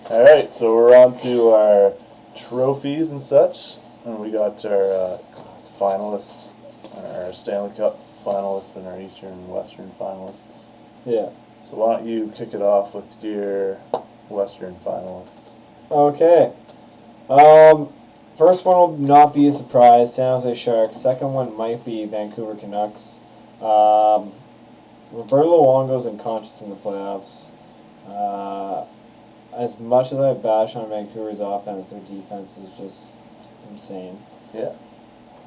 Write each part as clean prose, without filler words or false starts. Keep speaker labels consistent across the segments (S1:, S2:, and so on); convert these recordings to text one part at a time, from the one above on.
S1: All right, so we're on to our trophies and such, and we got our finalists, our Stanley Cup finalists, and our Eastern and Western finalists.
S2: Yeah.
S1: So why don't you kick it off with your Western finalists?
S2: Okay. First one will not be a surprise, San Jose Sharks. Second one might be Vancouver Canucks. Roberto Luongo's unconscious in the playoffs. As much as I bash on Vancouver's offense, their defense is just insane.
S1: Yeah.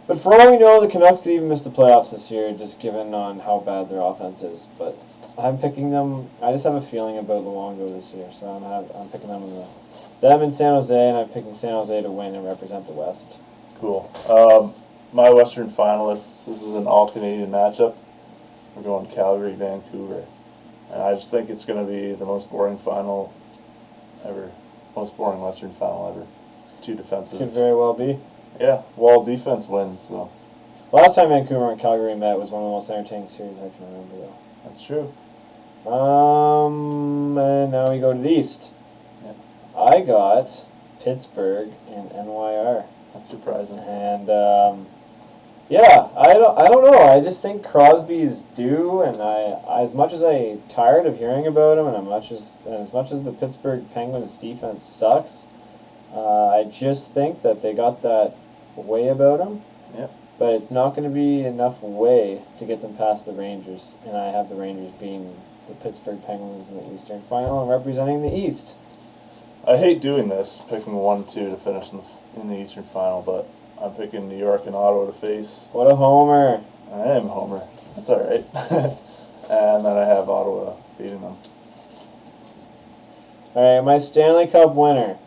S2: But for all we know, the Canucks could even miss the playoffs this year, just given on how bad their offense is. But I'm picking them. I just have a feeling about Luongo this year, so I'm picking them in San Jose, and I'm picking San Jose to win and represent the West.
S1: Cool. My Western finalists. This is an all-Canadian matchup. We're going Calgary, Vancouver, and I just think it's going to be the most boring final ever. Most boring Western final ever. Two defensive.
S2: Could very well be.
S1: Yeah, well, defense wins, so.
S2: Last time Vancouver and Calgary met was one of the most entertaining series I can remember, though.
S1: That's true.
S2: And now we go to the East.
S1: Yeah.
S2: I got Pittsburgh and NYR.
S1: That's surprising.
S2: And yeah, I don't know. I just think Crosby's due, and as much as I'm tired of hearing about him, and as much as the Pittsburgh Penguins defense sucks, I just think that they got that way about him.
S1: Yep.
S2: But it's not going to be enough way to get them past the Rangers, and I have the Rangers being the Pittsburgh Penguins in the Eastern Final and representing the East.
S1: I hate doing this, picking 1-2 to finish in the Eastern Final, but I'm picking New York and Ottawa to face.
S2: What a homer!
S1: I am a homer. That's all right. And then I have Ottawa beating them.
S2: All right, my Stanley Cup winner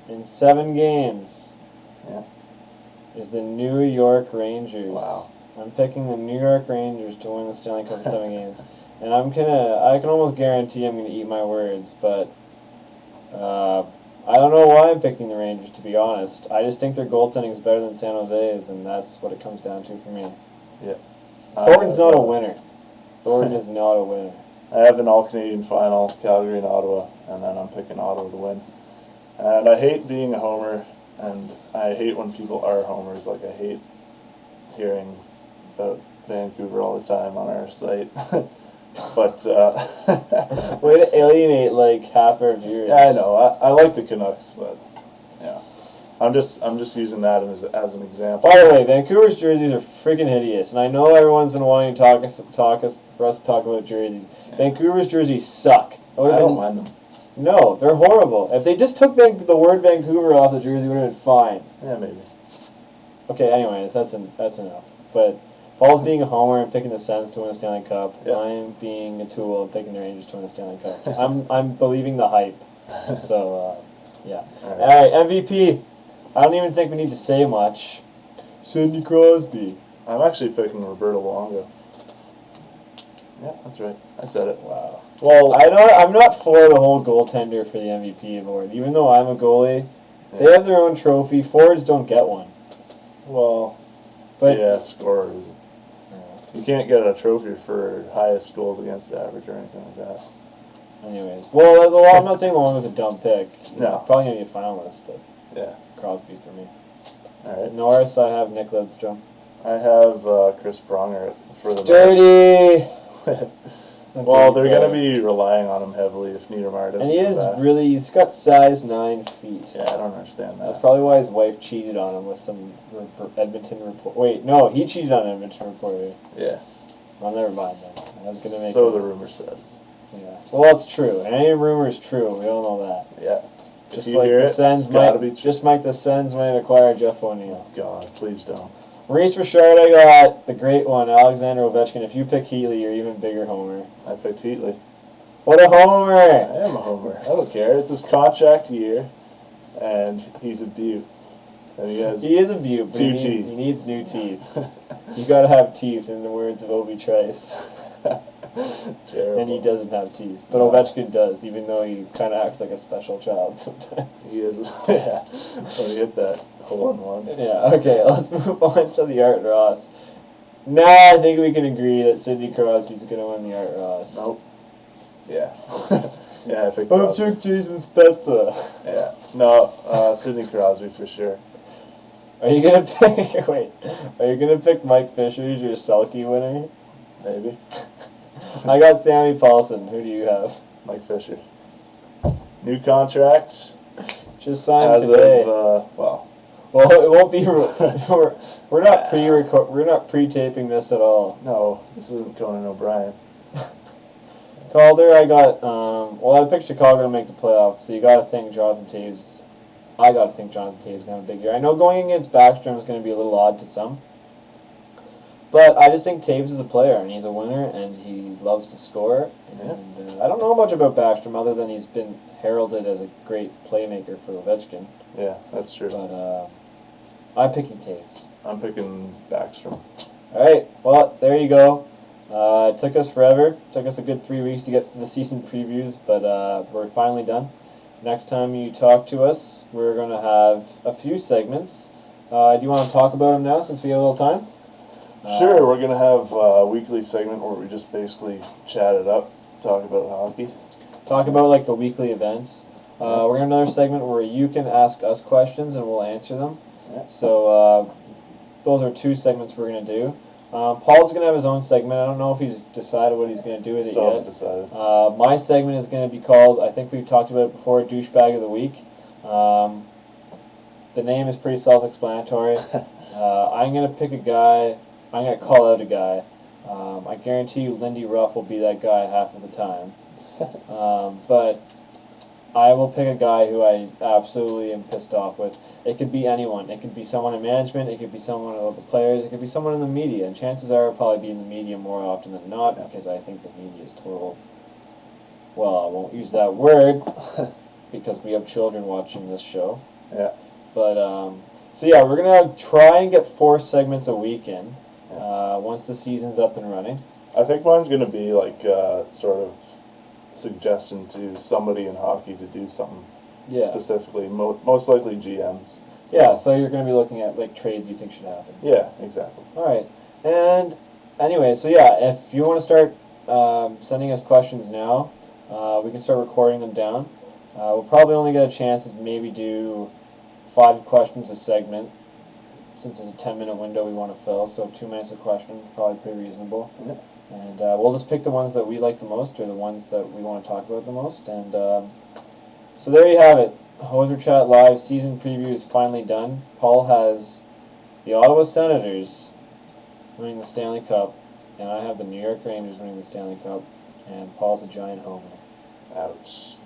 S2: in 7 games is the New York Rangers.
S1: Wow.
S2: I'm picking the New York Rangers to win the Stanley Cup in 7 games. And I can almost guarantee I'm going to eat my words, but I don't know why I'm picking the Rangers, to be honest. I just think their goaltending is better than San Jose's, and that's what it comes down to for me.
S1: Yeah.
S2: Thornton's not a winner. Thornton is not a winner.
S1: I have an all-Canadian final, Calgary and Ottawa, and then I'm picking Ottawa to win. And I hate being a homer, and I hate when people are homers. Like, I hate hearing about Vancouver all the time on our site. But
S2: way to alienate like half our viewers.
S1: Yeah, I know. I like the Canucks, but yeah, I'm just using that as an example.
S2: By the way, Vancouver's jerseys are freaking hideous, and I know everyone's been wanting to for us to talk about jerseys. Yeah. Vancouver's jerseys suck.
S1: I don't mind them.
S2: No, they're horrible. If they just took the word Vancouver off the jersey, it would have been fine.
S1: Yeah, maybe.
S2: Okay, anyways, that's enough. But Paul's being a homer and picking the Sens to win the Stanley Cup. Yep. I'm being a tool and picking the Rangers to win the Stanley Cup. I'm believing the hype. So, yeah. All right, MVP. I don't even think we need to say much. Sidney Crosby.
S1: I'm actually picking Roberto Luongo. Yeah, that's right. I said it.
S2: Wow. Well, I'm not for the whole goaltender for the MVP award. Even though I'm a goalie, they have their own trophy. Forwards don't get one.
S1: Well, but yeah, scorers. You can't get a trophy for highest goals against average or anything like that.
S2: Anyways, well, I'm not saying Luongo's a dumb pick. He's probably going to be a finalist, but
S1: yeah,
S2: Crosby for me.
S1: All right.
S2: Norris, I have Nick Lidstrom.
S1: I have Chris Pronger for the
S2: Dirty!
S1: Well, they're going to be relying on him heavily if Niedermayer doesn't.
S2: And he's got size 9 feet.
S1: Yeah, I don't understand that.
S2: That's probably why his wife cheated on him with some Edmonton report. Wait, no, he cheated on an Edmonton reporter.
S1: Yeah.
S2: Well, never mind then. I was gonna make
S1: so the rumor says.
S2: Yeah. Well, that's true. And any rumor is true. We all know that.
S1: Yeah.
S2: Just like the Sens might acquire Jeff O'Neill.
S1: Oh, God, please don't.
S2: Maurice Richard, I got the great one, Alexander Ovechkin. If you pick Heatley, you're even bigger homer.
S1: I picked Heatley.
S2: What a homer!
S1: I am a homer. I don't care. It's his contract year, and he's a beaut. And he
S2: is a beaut, but he needs new teeth. You gotta have teeth, in the words of Obi Trice.
S1: Terrible.
S2: And he doesn't have teeth. But Ovechkin does, even though he kind of acts like a special child sometimes.
S1: He is. Yeah. When he hit that hole-in-one.
S2: Yeah, okay, let's move on to the Art Ross. Now I think we can agree that Sidney Crosby's going to win the Art Ross.
S1: Nope. Yeah. Yeah, I picked
S2: I
S1: Crosby.
S2: took Jason Spezza.
S1: Yeah. No, Sidney Crosby for sure.
S2: Are you gonna pick? Wait, are you gonna pick Mike Fisher as your Selkie winner?
S1: Maybe.
S2: I got Sammy Paulson. Who do you have?
S1: Mike Fisher. New contract.
S2: Just signed
S1: As
S2: today.
S1: of, well.
S2: Well, it won't be. We're not pre-record. We're not pre-taping this at all.
S1: No, this isn't Conan O'Brien.
S2: Calder, I got. Well, I picked Chicago to make the playoffs, so you got to think Jonathan Taves. I got to think Jonathan Taves is going to have a big year. I know going against Backstrom is going to be a little odd to some, but I just think Taves is a player and he's a winner and he loves to score. And I don't know much about Backstrom other than he's been heralded as a great playmaker for Ovechkin.
S1: Yeah, that's true.
S2: But I'm picking Taves.
S1: I'm picking Backstrom.
S2: All right. Well, there you go. It took us forever. It took us a good 3 weeks to get the season previews, but we're finally done. Next time you talk to us, we're going to have a few segments. Do you want to talk about them now since we have a little time?
S1: Sure, we're going to have a weekly segment where we just basically chat it up, talk about hockey.
S2: Talk about like the weekly events. We're going to have another segment where you can ask us questions and we'll answer them.
S1: Yeah.
S2: So those are 2 segments we're going to do. Paul's going to have his own segment. I don't know if he's decided what he's going to do with
S1: Still
S2: it
S1: haven't
S2: yet.
S1: decided.
S2: My segment is going to be called, I think we've talked about it before, Douchebag of the Week. The name is pretty self-explanatory. I'm going to pick a guy. I'm going to call out a guy. I guarantee you Lindy Ruff will be that guy half of the time. But I will pick a guy who I absolutely am pissed off with. It could be anyone. It could be someone in management. It could be someone of the players. It could be someone in the media. And chances are it'll probably be in the media more often than not because I think the media is total. Well, I won't use that word because we have children watching this show.
S1: Yeah.
S2: But so yeah, we're gonna try and get 4 segments a week in once the season's up and running.
S1: I think mine's going to be like sort of suggestion to somebody in hockey to do something specifically, most likely GMs. So.
S2: Yeah, so you're going to be looking at like trades you think should happen.
S1: Yeah, exactly.
S2: All right, and anyway, so yeah, if you want to start sending us questions now, we can start recording them down. We'll probably only get a chance to maybe do 5 questions a segment, since it's a 10-minute window we want to fill, so 2 minutes a question, probably pretty reasonable.
S1: Yeah.
S2: And we'll just pick the ones that we like the most, or the ones that we want to talk about the most. And so there you have it. Hoser Chat Live season preview is finally done. Paul has the Ottawa Senators winning the Stanley Cup, and I have the New York Rangers winning the Stanley Cup, and Paul's a giant homer.
S1: Ouch.